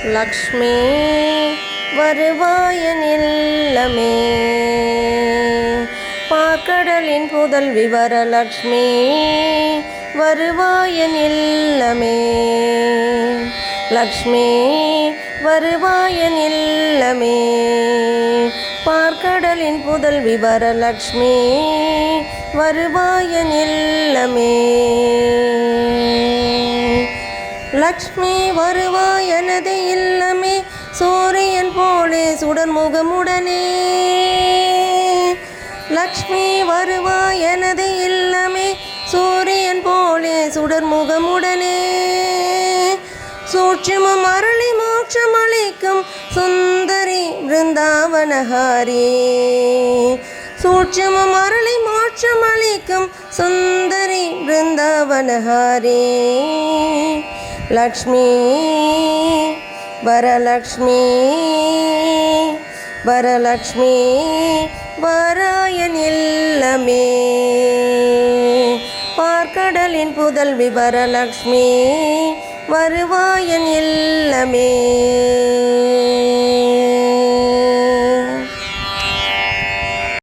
லக்ஷ்மி வருவாயன் இல்லமே, பார்க்கடலின் புதல்வி வரலக்ஷ்மி வருவாயன் இல்லமே. லக்ஷ்மி வருவாயன் இல்லமே, பார்க்கடலின் புதல்வி வரலக்ஷ்மி வருவாயன் இல்லமே. லக்ஷ்மி வருவாய் எனது இல்லமே, சூரியன் போலே சுடர்முகமுடனே. லக்ஷ்மி வருவாய் எனது இல்லமே, சூரியன் போலே சுடர்முகமுடனே. சூட்சுமம் அருளி மோட்சம் அளிக்கும் சுந்தரி பிருந்தாவனஹாரி. சூட்சுமம் அருளி மோட்சம் அளிக்கும் சுந்தரி பிருந்தாவனஹாரி. லக்ஷ்மி வரலக்ஷ்மி வரலக்ஷ்மி வராயன் இல்லமே, பார்க்கடலின் புதல்வி வரலக்ஷ்மி வருவாயன் இல்லமே.